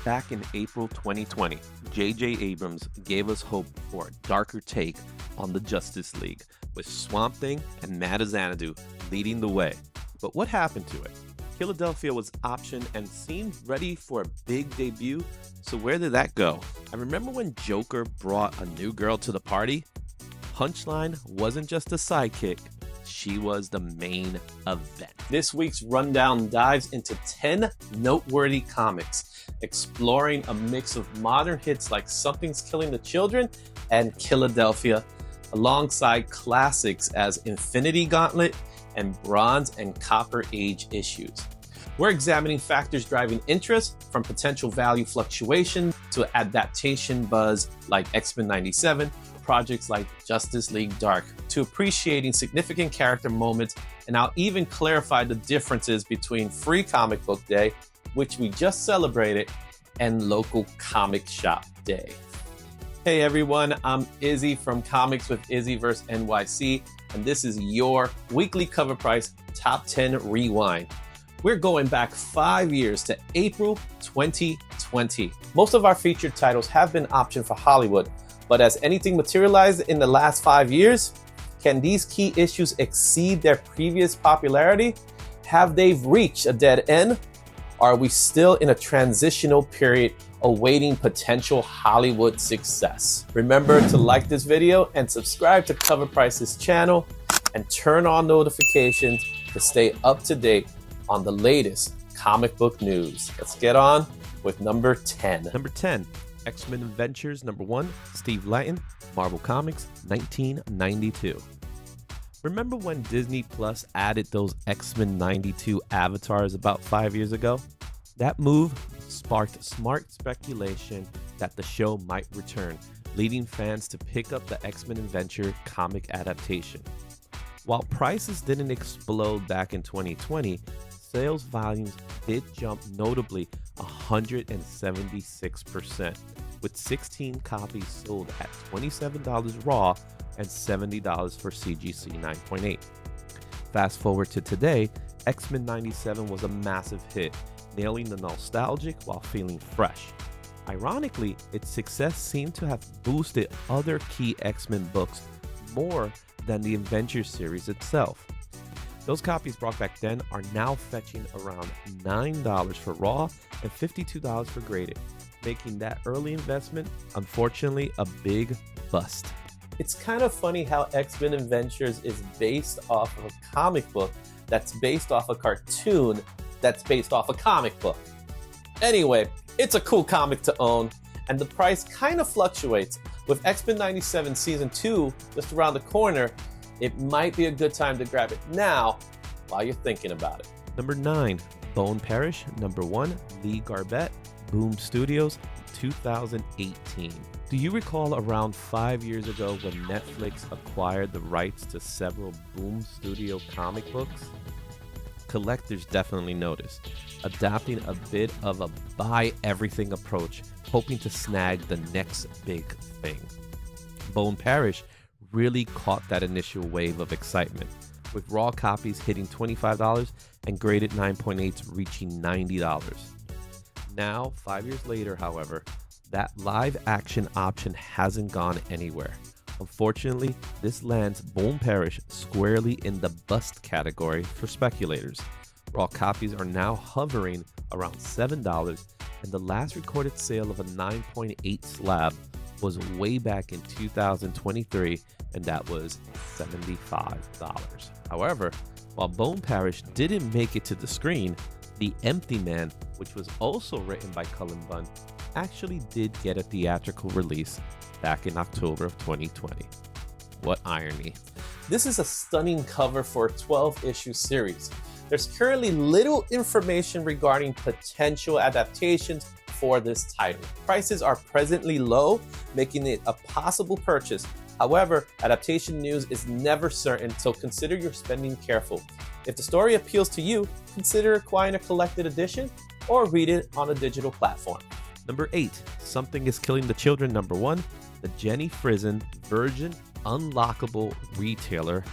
Back in April 2020, J.J. Abrams gave us hope for a darker take on the Justice League, with Swamp Thing and Matt Xanadu leading the way. But what happened to it? Killadelphia was optioned and seemed ready for a big debut, so where did that go? I remember when Joker brought a new girl to the party. Punchline wasn't just a sidekick, she was the main event. This week's rundown dives into 10 noteworthy comics, exploring a mix of modern hits like Something's Killing the Children and Killadelphia, alongside classics as Infinity Gauntlet and Bronze and Copper Age issues. We're examining factors driving interest, from potential value fluctuation to adaptation buzz like X-Men 97, projects like Justice League Dark, to appreciating significant character moments, and I'll even clarify the differences between Free Comic Book Day, which we just celebrated, and Local Comic Shop Day. Hey everyone, I'm Izzy from Comics with IzzyVerse NYC, and this is your weekly Cover Price Top 10 Rewind. We're going back 5 years to April 2020. Most of our featured titles have been optioned for Hollywood, but has anything materialized in the last 5 years? Can these key issues exceed their previous popularity? Have they reached a dead end? Are we still in a transitional period awaiting potential Hollywood success? Remember to like this video and subscribe to Cover Price's channel and turn on notifications to stay up to date on the latest comic book news. Let's get on with number 10. Number 10, X-Men Adventures number 1, Steve Layton, Marvel Comics, 1992. Remember when Disney Plus added those X-Men 92 avatars about 5 years ago? That move sparked smart speculation that the show might return, leading fans to pick up the X-Men Adventure comic adaptation. While prices didn't explode back in 2020, sales volumes did jump notably 176%, with 16 copies sold at $27 raw and $70 for CGC 9.8. Fast forward to today, X-Men 97 was a massive hit, nailing the nostalgic while feeling fresh. Ironically, its success seemed to have boosted other key X-Men books more than the Adventure series itself. Those copies brought back then are now fetching around $9 for raw and $52 for graded, making that early investment, unfortunately, a big bust. It's kind of funny how X-Men Adventures is based off of a comic book that's based off a cartoon that's based off a comic book. Anyway, it's a cool comic to own, and the price kind of fluctuates. With X-Men 97 Season 2 just around the corner, it might be a good time to grab it now while you're thinking about it. Number 9, Parish, number 1, Lee Garbett, Boom Studios, 2018. Do you recall around 5 years ago when Netflix acquired the rights to several Boom Studio comic books? Collectors definitely noticed, adopting a bit of a buy everything approach, hoping to snag the next big thing. Parish really caught that initial wave of excitement, with raw copies hitting $25 and graded 9.8s reaching $90. Now, 5 years later, however, that live action option hasn't gone anywhere. Unfortunately, this lands Parish squarely in the bust category for speculators. Raw copies are now hovering around $7, and the last recorded sale of a 9.8 slab was way back in 2023, and that was $75. However, while Parish didn't make it to the screen, The Empty Man, which was also written by Cullen Bunn, actually did get a theatrical release back in October of 2020. What irony. This is a stunning cover for a 12-issue series. There's currently little information regarding potential adaptations for this title. Prices are presently low, making it a possible purchase. However, adaptation news is never certain, so consider your spending careful. If the story appeals to you, consider acquiring a collected edition or read it on a digital platform. Number 8, Something is Killing the Children number 1, the Jenny Frison Virgin Unlockable Retailer,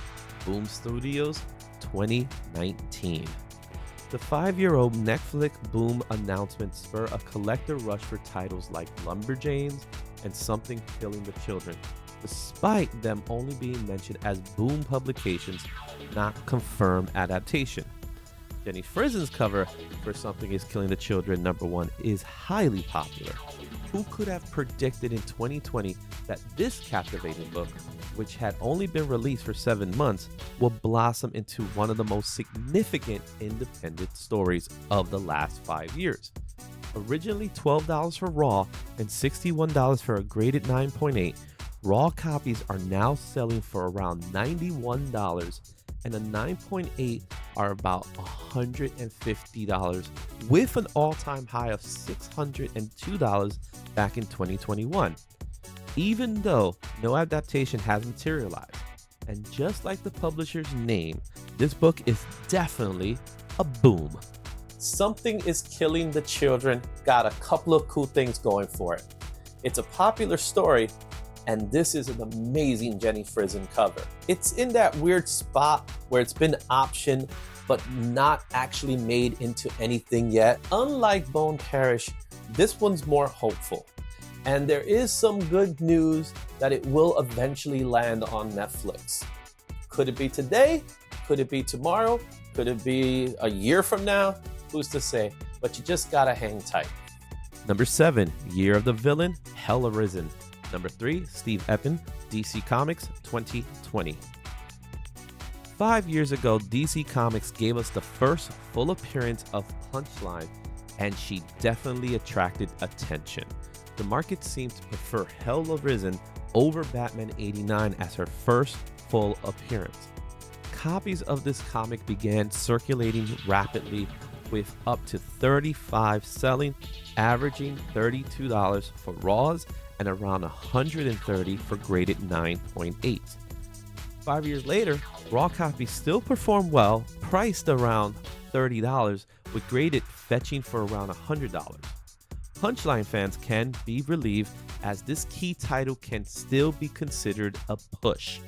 Boom Studios, 2019. The 5-year-old Netflix boom announcement spurred a collector rush for titles like Lumberjanes and Something Killing the Children, despite them only being mentioned as boom publications, not confirmed adaptation. Jenny Frizen's cover for Something is Killing the Children #1 is highly popular. Who could have predicted in 2020 that this captivating book, which had only been released for 7 months, will blossom into one of the most significant independent stories of the last 5 years? Originally $12 for Raw and $61 for a graded 9.8, Raw copies are now selling for around $91, and a 9.8 are about $150, with an all-time high of $602 back in 2021. Even though no adaptation has materialized, and just like the publisher's name, this book is definitely a boom. Something is Killing the Children got a couple of cool things going for it. It's a popular story, and this is an amazing Jenny Frizen cover. It's in that weird spot where it's been optioned, but not actually made into anything yet. Unlike Bone Parish, this one's more hopeful. And there is some good news that it will eventually land on Netflix. Could it be today? Could it be tomorrow? Could it be a year from now? Who's to say? But you just gotta hang tight. #7, Year of the Villain, Hell Arisen. #3, Steve Eppen, DC Comics 2020. 5 years ago, DC Comics gave us the first full appearance of Punchline, and she definitely attracted attention. The market seemed to prefer Hell Arisen over Batman 89 as her first full appearance. Copies of this comic began circulating rapidly, with up to 35 selling, averaging $32 for Raws and around $130 for graded 9.8. 5 years later, Raw copies still perform well, priced around $30, with graded fetching for around $100. Punchline fans can be relieved, as this key title can still be considered a push,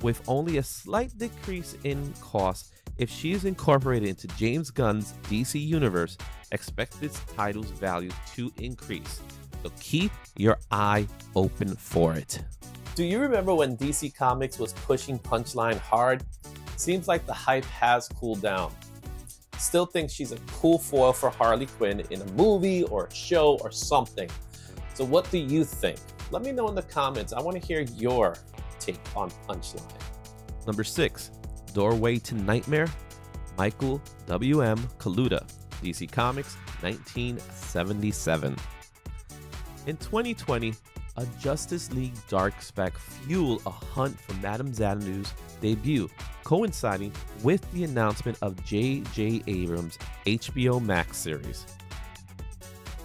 with only a slight decrease in cost. If she is incorporated into James Gunn's DC Universe, expect this title's value to increase. So keep your eye open for it. Do you remember when DC Comics was pushing Punchline hard? Seems like the hype has cooled down. Still think she's a cool foil for Harley Quinn in a movie or a show or something. So what do you think? Let me know in the comments. I want to hear your take on Punchline. #6, Doorway to Nightmare, Michael W.M. Kaluta, DC Comics 1977. In 2020, a Justice League Dark spec fueled a hunt for Madame Xanadu's debut, coinciding with the announcement of J.J. Abrams' HBO Max series.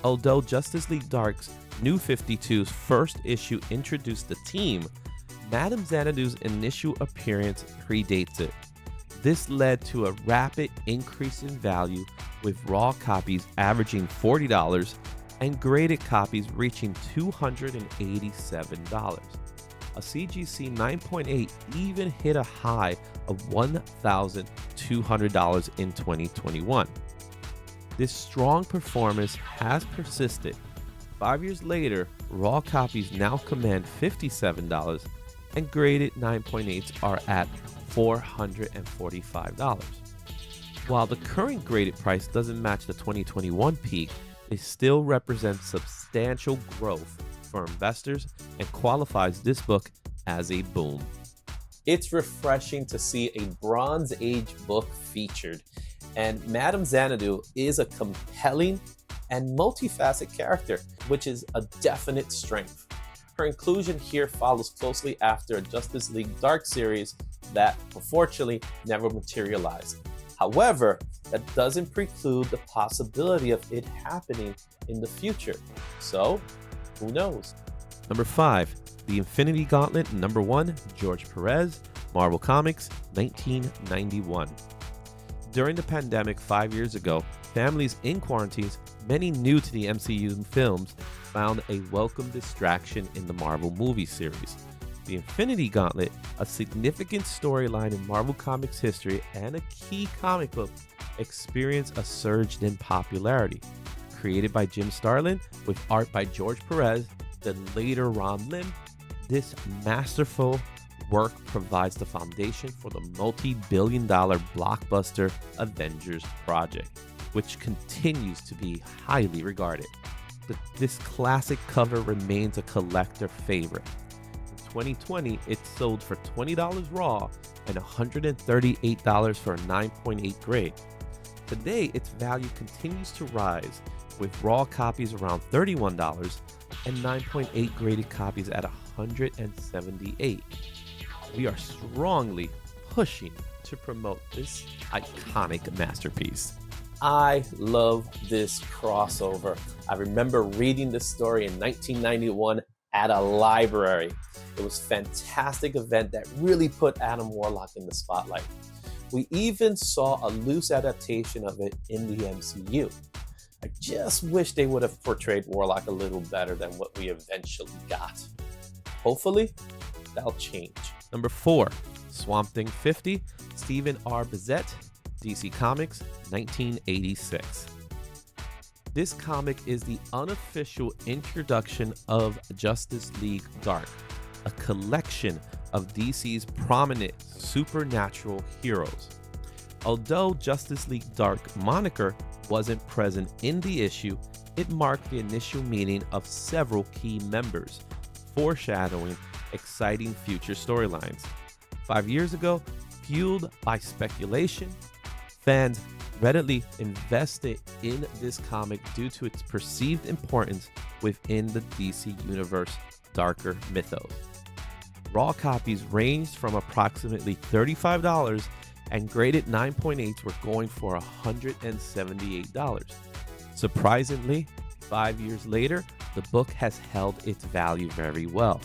Although Justice League Dark's New 52's first issue introduced the team, Madame Xanadu's initial appearance predates it. This led to a rapid increase in value, with Raw copies averaging $40 and graded copies reaching $287. A CGC 9.8 even hit a high of $1,200 in 2021. This strong performance has persisted. 5 years later, Raw copies now command $57 and graded 9.8s are at $445. While the current graded price doesn't match the 2021 peak, it still represents substantial growth for investors and qualifies this book as a boom. It's refreshing to see a Bronze Age book featured, and Madame Xanadu is a compelling and multifaceted character, which is a definite strength. Her inclusion here follows closely after a Justice League Dark series that, unfortunately, never materialized. However, that doesn't preclude the possibility of it happening in the future. So, who knows? #5, The Infinity Gauntlet, #1, George Perez, Marvel Comics, 1991. During the pandemic 5 years ago, families in quarantines, many new to the MCU films, found a welcome distraction in the Marvel movie series. The Infinity Gauntlet, a significant storyline in Marvel Comics history and a key comic book, experienced a surge in popularity. Created by Jim Starlin with art by George Perez, then later Ron Lim, this masterful work provides the foundation for the multi-billion-dollar blockbuster Avengers project, which continues to be highly regarded. This classic cover remains a collector favorite. In 2020, it sold for $20 raw and $138 for a 9.8 grade. Today, its value continues to rise, with raw copies around $31 and 9.8 graded copies at $178. We are strongly pushing to promote this iconic masterpiece. I love this crossover. I remember reading this story in 1991 at a library. It was a fantastic event that really put Adam Warlock in the spotlight. We even saw a loose adaptation of it in the MCU. I just wish they would have portrayed Warlock a little better than what we eventually got. Hopefully, that'll change. Number 4, Swamp Thing 50, Stephen R. Bissette, DC Comics, 1986. This comic is the unofficial introduction of Justice League Dark, a collection of DC's prominent supernatural heroes. Although Justice League Dark moniker wasn't present in the issue, it marked the initial meeting of several key members, foreshadowing exciting future storylines. 5 years ago, fueled by speculation, fans readily invested in this comic due to its perceived importance within the DC Universe darker mythos. Raw copies ranged from approximately $35 and graded 9.8s were going for $178. Surprisingly, 5 years later, the book has held its value very well.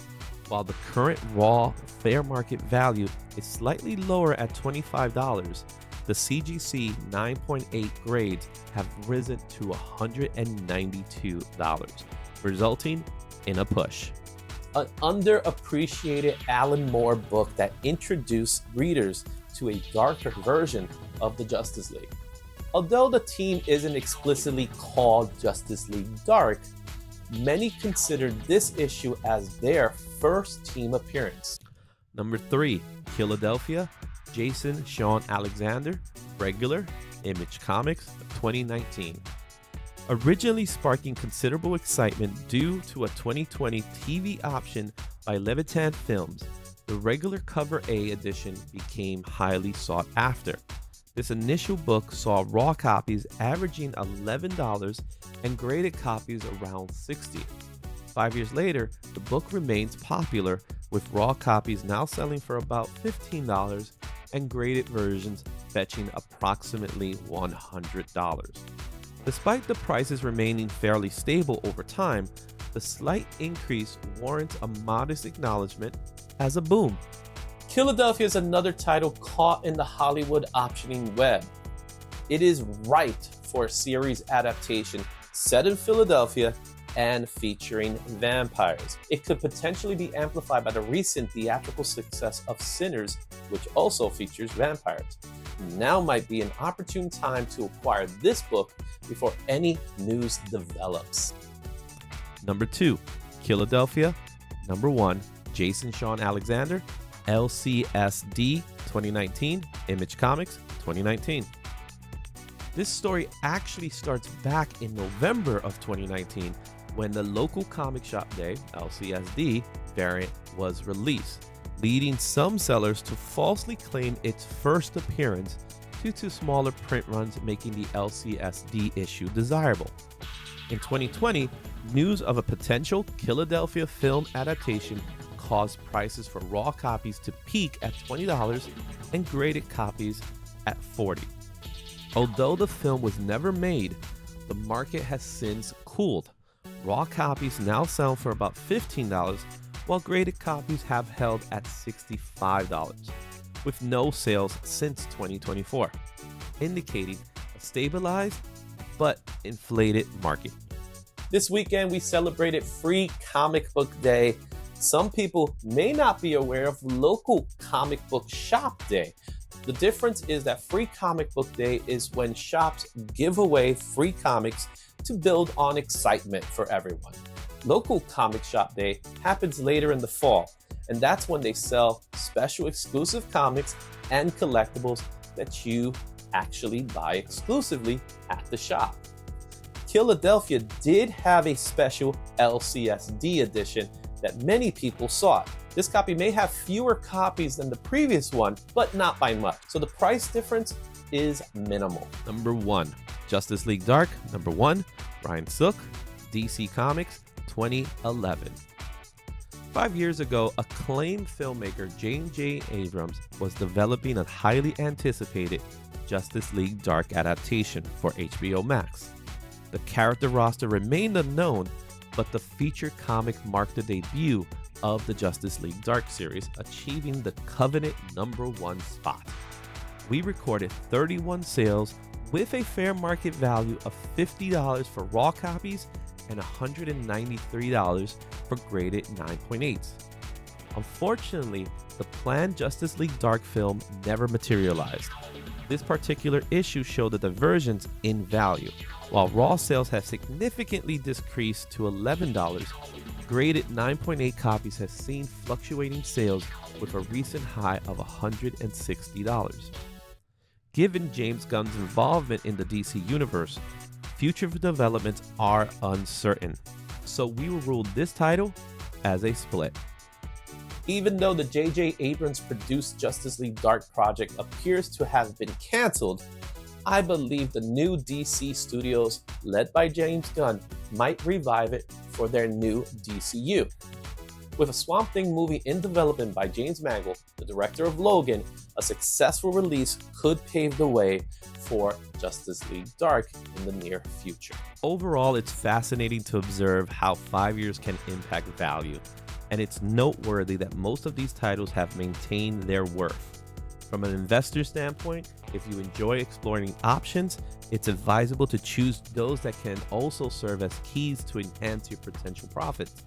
While the current raw fair market value is slightly lower at $25, the CGC 9.8 grades have risen to $192, resulting in a push. An underappreciated Alan Moore book that introduced readers to a darker version of the Justice League. Although the team isn't explicitly called Justice League Dark, many consider this issue as their first team appearance. Number 3, Killadelphia, Jason Sean Alexander, regular, Image Comics, 2019. Originally sparking considerable excitement due to a 2020 TV option by Levitan Films, the regular Cover A edition became highly sought after. This initial book saw raw copies averaging $11 and graded copies around $60. 5 years later, the book remains popular, with raw copies now selling for about $15 and graded versions fetching approximately $100. Despite the prices remaining fairly stable over time, the slight increase warrants a modest acknowledgement as a boom. Killadelphia is another title caught in the Hollywood optioning web. It is right for a series adaptation set in Philadelphia and featuring vampires. It could potentially be amplified by the recent theatrical success of Sinners, which also features vampires. Now might be an opportune time to acquire this book before any news develops. Number 2, Killadelphia. Number 1, Jason Sean Alexander, LCSD 2019, Image Comics 2019. This story actually starts back in November of 2019 when the local comic shop day, LCSD, variant was released, leading some sellers to falsely claim its first appearance due to smaller print runs making the LCSD issue desirable. In 2020, news of a potential Killadelphia film adaptation caused prices for raw copies to peak at $20 and graded copies at $40. Although the film was never made, the market has since cooled. Raw copies now sell for about $15, while graded copies have held at $65, with no sales since 2024, indicating a stabilized but inflated market. This weekend, we celebrated Free Comic Book Day. Some people may not be aware of Local Comic Book Shop Day. The difference is that Free Comic Book Day is when shops give away free comics to build on excitement for everyone. Local Comic Shop Day happens later in the fall, and that's when they sell special exclusive comics and collectibles that you actually buy exclusively at the shop. Killadelphia did have a special LCSD edition that many people sought. This copy may have fewer copies than the previous one, but not by much. So the price difference is minimal. Number 1, Justice League Dark. Number 1, Ryan Sook, DC Comics, 2011. 5 years ago, acclaimed filmmaker J.J. Abrams was developing a highly anticipated Justice League Dark adaptation for HBO Max. The character roster remained unknown, but the feature comic marked the debut of the Justice League Dark series, achieving the coveted #1 spot. We recorded 31 sales with a fair market value of $50 for raw copies and $193 for graded 9.8s. Unfortunately, the planned Justice League Dark film never materialized. This particular issue showed the divergence in value. While raw sales have significantly decreased to $11, graded 9.8 copies have seen fluctuating sales with a recent high of $160. Given James Gunn's involvement in the DC universe, future developments are uncertain, so we will rule this title as a split. Even though the J.J. Abrams produced Justice League Dark project appears to have been canceled, I believe the new DC studios, led by James Gunn, might revive it for their new DCU. With a Swamp Thing movie in development by James Mangold, the director of Logan, a successful release could pave the way for Justice League Dark in the near future. Overall, it's fascinating to observe how 5 years can impact value, and it's noteworthy that most of these titles have maintained their worth. From an investor standpoint, if you enjoy exploring options, it's advisable to choose those that can also serve as keys to enhance your potential profits.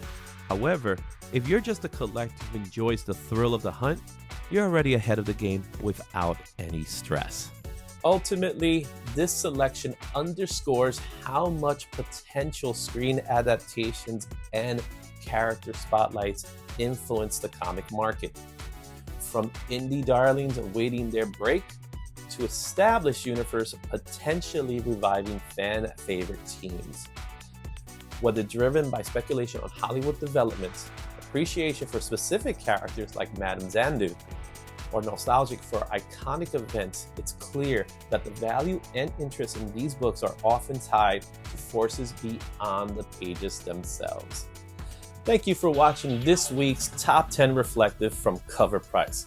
However, if you're just a collector who enjoys the thrill of the hunt, you're already ahead of the game without any stress. Ultimately, this selection underscores how much potential screen adaptations and character spotlights influence the comic market. From indie darlings awaiting their break to established universe potentially reviving fan favorite teams. Whether driven by speculation on Hollywood developments, appreciation for specific characters like Madame Xanadu, or nostalgic for iconic events, it's clear that the value and interest in these books are often tied to forces beyond the pages themselves. Thank you for watching this week's Top 10 Reflective from Cover Price.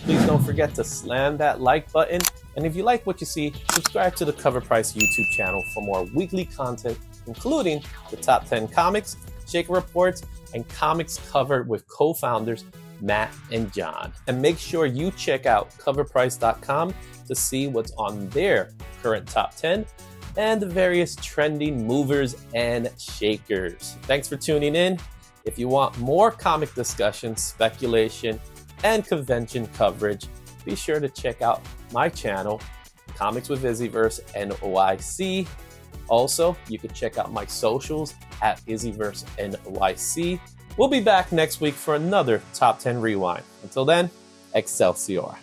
Please don't forget to slam that like button, and if you like what you see, subscribe to the Cover Price YouTube channel for more weekly content, including the Top 10 Comics, Shaker Reports, and Comics Covered with co-founders Matt and John. And make sure you check out COVRPRICE.com to see what's on their current Top 10 and the various trending movers and shakers. Thanks for tuning in. If you want more comic discussion, speculation, and convention coverage, be sure to check out my channel, Comics with IzzyVerse NYC. Also, you can check out my socials at IzzyVerse NYC. We'll be back next week for another Top 10 Rewind. Until then, Excelsior.